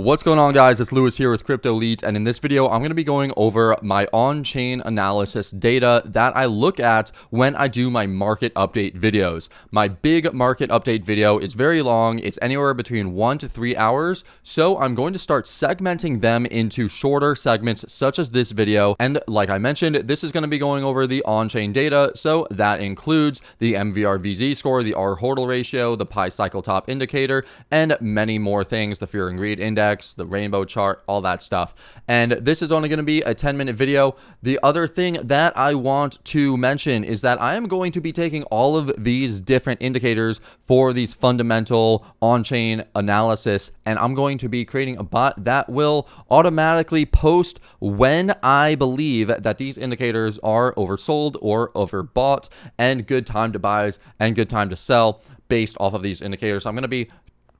What's going on, guys? It's Lewis here with Crypto Leads, and in this video I'm going to be going over my on-chain analysis data that I look at when I do my market update videos. My big market update video is very long. It's anywhere between 1 to 3 hours, so I'm going to start segmenting them into shorter segments such as this video. And like I mentioned, this is going to be going over the on-chain data, so that includes the MVRV Z score, the RHODL ratio, the Pi cycle top indicator, and many more things, the fear and greed index, the rainbow chart, all that stuff. And this is only going to be a 10-minute video. The other thing that I want to mention is that I am going to be taking all of these different indicators for these fundamental on-chain analysis, and I'm going to be creating a bot that will automatically post when I believe that these indicators are oversold or overbought, and good time to buy and good time to sell based off of these indicators. So I'm going to be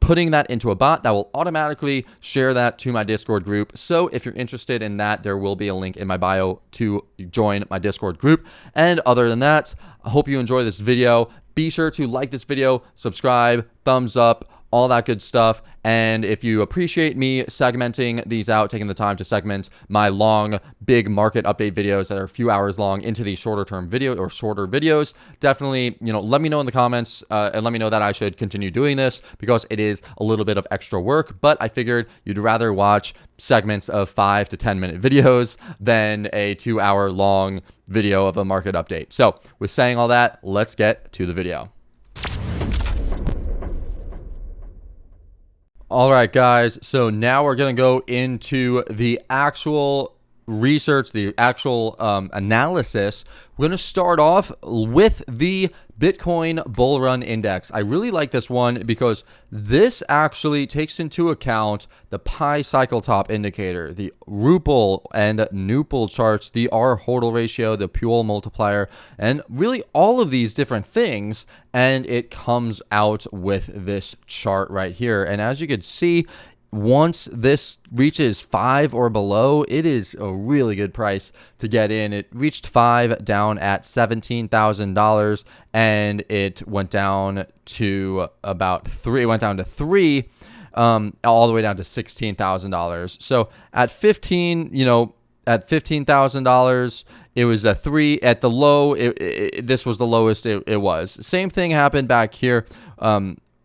putting that into a bot that will automatically share that to my Discord group. So if you're interested in that, there will be a link in my bio to join my Discord group. And other than that, I hope you enjoy this video. Be sure to like this video, subscribe, thumbs up, all that good stuff. And if you appreciate me segmenting these out, taking the time to segment my long, big market update videos that are a few hours long into these shorter videos, definitely, let me know in the comments and let me know that I should continue doing this, because it is a little bit of extra work, but I figured you'd rather watch segments of 5 to 10 minute videos than a 2-hour long video of a market update. So with saying all that, let's get to the video. All right, guys, so now we're going to go into the actual research, the actual analysis. We're going to start off with the Bitcoin Bull Run Index. I really like this one because this actually takes into account the Pi cycle top indicator, the RHODL and NUPL charts, the RHODL ratio, the Puel multiplier, and really all of these different things. And it comes out with this chart right here. And as you can see, once this reaches 5 or below, it is a really good price to get in. It reached 5 down at $17,000, and it went down to about 3. It went down to 3, all the way down to $16,000. So at 15, at $15,000, it was a 3. At the low, this was the lowest it was. Same thing happened back here.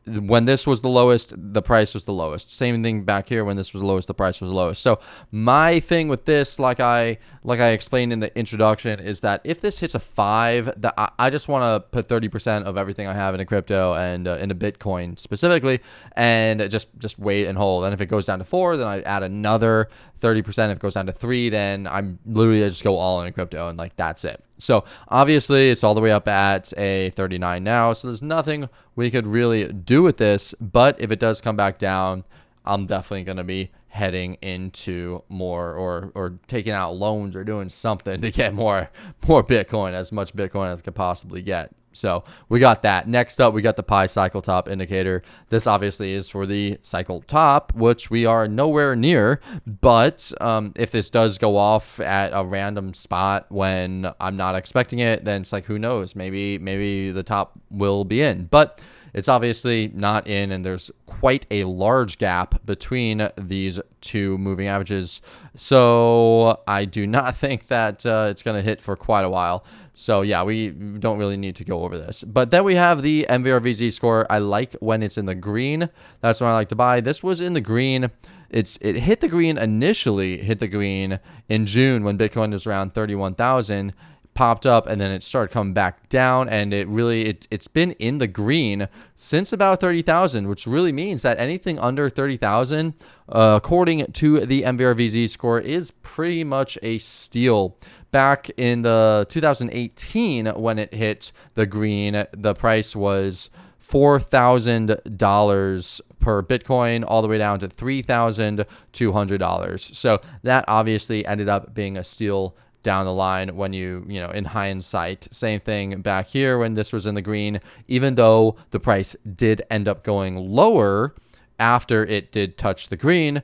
When this was the lowest, the price was the lowest. Same thing back here. When this was the lowest, the price was the lowest. So my thing with this, like I explained in the introduction, is that if this hits a 5, that I just want to put 30% of everything I have into crypto and into Bitcoin specifically, and just wait and hold. And if it goes down to 4, then I add another 30%. If it goes down to 3, then I'm literally just go all in crypto, and that's it. So obviously it's all the way up at a 39 now, so there's nothing we could really do with this. But if it does come back down, I'm definitely going to be heading into more or taking out loans or doing something to get more Bitcoin, as much Bitcoin as I could possibly get. So we got that. Next up, we got the Pi cycle top indicator. This obviously is for the cycle top, which we are nowhere near. But if this does go off at a random spot when I'm not expecting it, then it's who knows? Maybe the top will be in. But it's obviously not in, and there's quite a large gap between these two moving averages. So I do not think that it's going to hit for quite a while. So yeah, we don't really need to go over this. But then we have the MVRV Z score. I like when it's in the green. That's when I like to buy. This was in the green. It hit the green initially, hit the green in June when Bitcoin was around 31,000. Popped up, and then it started coming back down, and it's been in the green since about 30,000, which really means that anything under 30,000, according to the MVRV Z score, is pretty much a steal. Back in the 2018, when it hit the green, the price was $4,000 per Bitcoin, all the way down to $3,200. So that obviously ended up being a steal down the line when in hindsight. Same thing back here when this was in the green, even though the price did end up going lower after it did touch the green.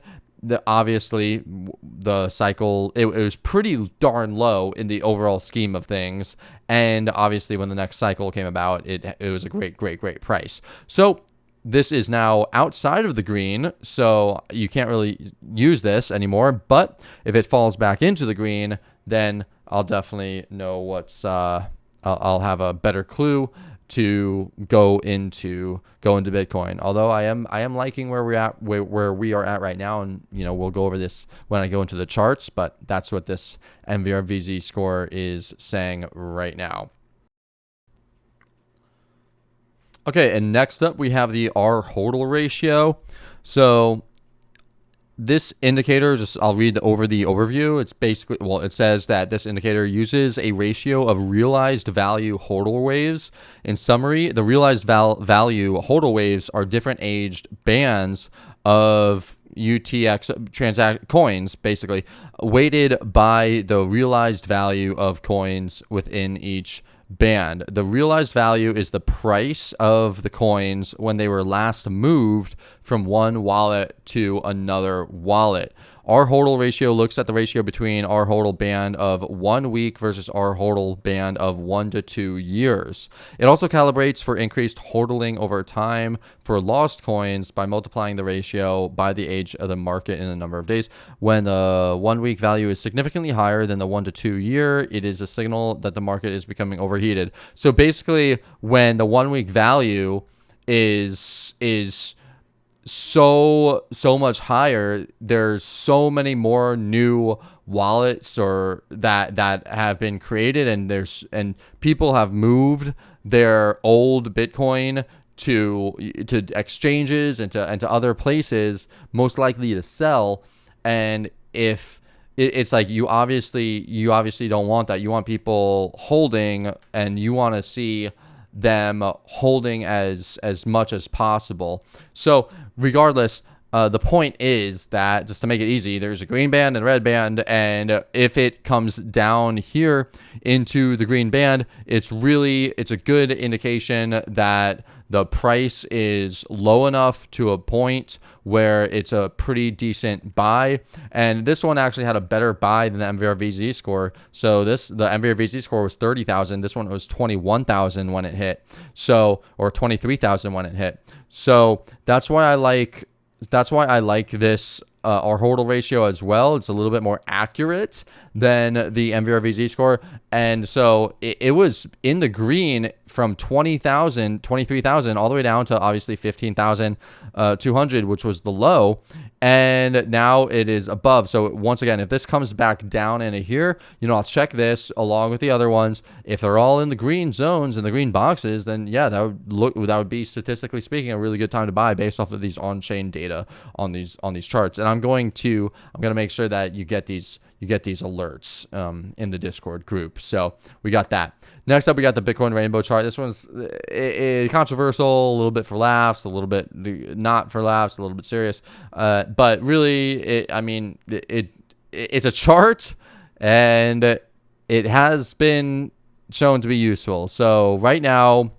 Obviously the cycle, it was pretty darn low in the overall scheme of things, and obviously when the next cycle came about, it was a great price. So this is now outside of the green, so you can't really use this anymore. But if it falls back into the green, then I'll definitely know I'll have a better clue to go into Bitcoin. Although I am liking where we are at right now, and we'll go over this when I go into the charts. But that's what this MVRV Z score is saying right now. Okay, and next up we have the RHODL ratio. So this indicator, I'll read over the overview. It's basically, it says that this indicator uses a ratio of realized value HODL waves. In summary, the realized value HODL waves are different aged bands of UTX coins, basically, weighted by the realized value of coins within each band. The realized value is the price of the coins when they were last moved from one wallet to another wallet. Our HODL ratio looks at the ratio between our HODL band of 1 week versus our HODL band of 1 to 2 years. It also calibrates for increased HODLing over time for lost coins by multiplying the ratio by the age of the market in a number of days. When the 1 week value is significantly higher than the 1 to 2 year, it is a signal that the market is becoming overheated. So basically, when the 1 week value is so much higher, there's so many more new wallets or that have been created, and people have moved their old Bitcoin to exchanges and to other places, most likely to sell. And if it's like, you obviously don't want that. You want people holding, and you want to see them holding as much as possible. So regardless, the point is that, just to make it easy, there's a green band and a red band, and if it comes down here into the green band, it's a good indication that the price is low enough to a point where it's a pretty decent buy. And this one actually had a better buy than the MVRV Z score. So the MVRV Z score was 30,000. This one was 21,000 when it hit. So, or 23,000 when it hit. So that's why I like this our HODL ratio as well. It's a little bit more accurate than the MVRV Z score. And so it was in the green from 20,000, 23,000 all the way down to obviously 15,200, which was the low. And now it is above. So once again, if this comes back down into here, I'll check this along with the other ones. If they're all in the green zones and the green boxes, then yeah, that would be, statistically speaking, a really good time to buy based off of these on-chain data on these charts. And I'm going to make sure that you get these alerts in the Discord group. So we got that. Next up, we got the Bitcoin rainbow chart. This one's controversial, a little bit for laughs, a little bit not for laughs, a little bit serious. But really, it's a chart, and it has been shown to be useful. So right now,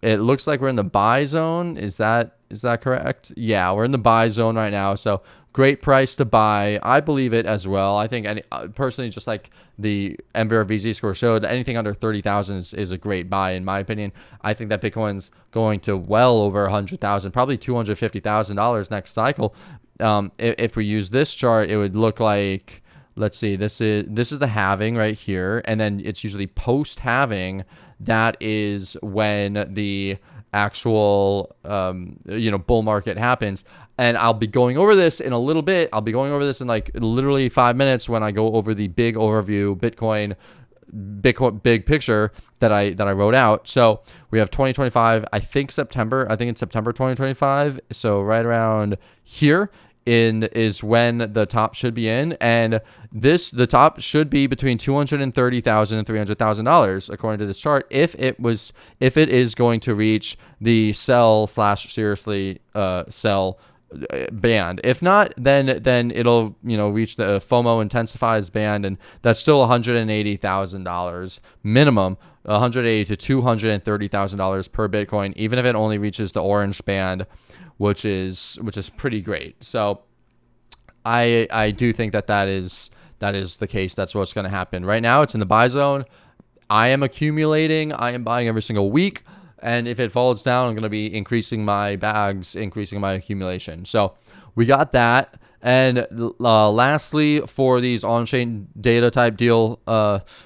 it looks like we're in the buy zone. Is that correct? Yeah, we're in the buy zone right now. So great price to buy. I believe it as well. I think personally, just like the MVRV Z score showed, anything under 30,000 is a great buy in my opinion. I think that Bitcoin's going to well over 100,000, probably $250,000 next cycle. If we use this chart, it would look like, let's see, this is the halving right here, and then it's usually post halving. That is when the actual bull market happens. And I'll be going over this in a little bit. I'll be going over this in like literally 5 minutes when I go over the big overview Bitcoin big picture that I wrote out. So we have 2025, I think it's September 2025. So right around here is when the top should be in, and the top should be between $230,000 and $300,000 according to this chart. If it is going to reach the sell/seriously sell band. If not, then it'll reach the FOMO intensifies band, and that's still $180,000 minimum, $180,000 to $230,000 per Bitcoin, even if it only reaches the orange band, which is pretty great. So I do think that is the case. That's what's going to happen. Right now, it's in the buy zone. I am accumulating. I am buying every single week. And if it falls down, I'm going to be increasing my bags, increasing my accumulation. So we got that. And lastly, for these on-chain data type deal,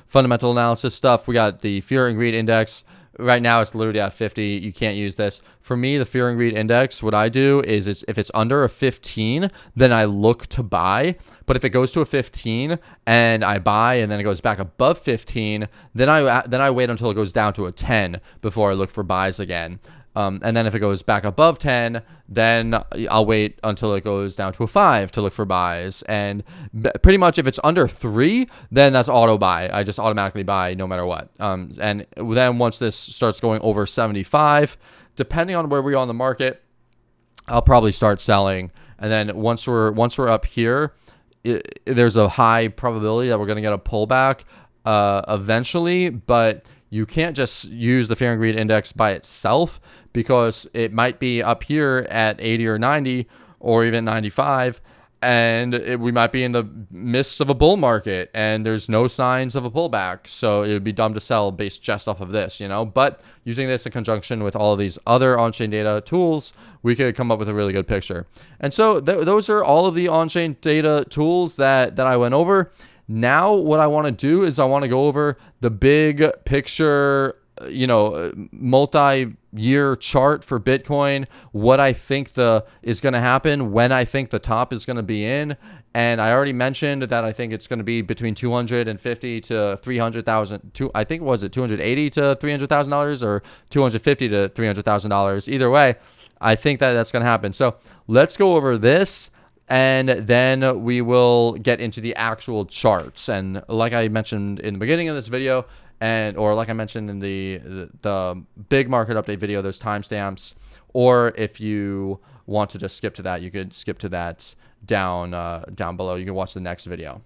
fundamental analysis stuff, we got the fear and greed index. Right now, it's literally at 50. You can't use this. For me, the fear and greed index, what I do is if it's under a 15, then I look to buy. But if it goes to a 15 and I buy and then it goes back above 15, then I wait until it goes down to a 10 before I look for buys again. And then if it goes back above 10, then I'll wait until it goes down to a 5 to look for buys. And pretty much if it's under 3, then that's auto buy. I just automatically buy no matter what. And then once this starts going over 75, depending on where we are on the market, I'll probably start selling. And then once we're up here, there's a high probability that we're going to get a pullback eventually, but you can't just use the fear and greed index by itself, because it might be up here at 80 or 90 or even 95, and we might be in the midst of a bull market and there's no signs of a pullback. So it would be dumb to sell based just off of this, But using this in conjunction with all of these other on-chain data tools, we could come up with a really good picture. And so those are all of the on-chain data tools that I went over. Now, what I want to do is I want to go over the big picture, multi-year chart for Bitcoin, what I think is going to happen, when I think the top is going to be in. And I already mentioned that I think it's going to be between 250 to 300,000. I think was it 280 to $300,000 or 250 to $300,000. Either way, I think that's going to happen. So let's go over this. And then we will get into the actual charts. And like I mentioned in the beginning of this video, or like I mentioned in the big market update video, there's timestamps. Or if you want to just skip to that, you could skip to that down below. You can watch the next video.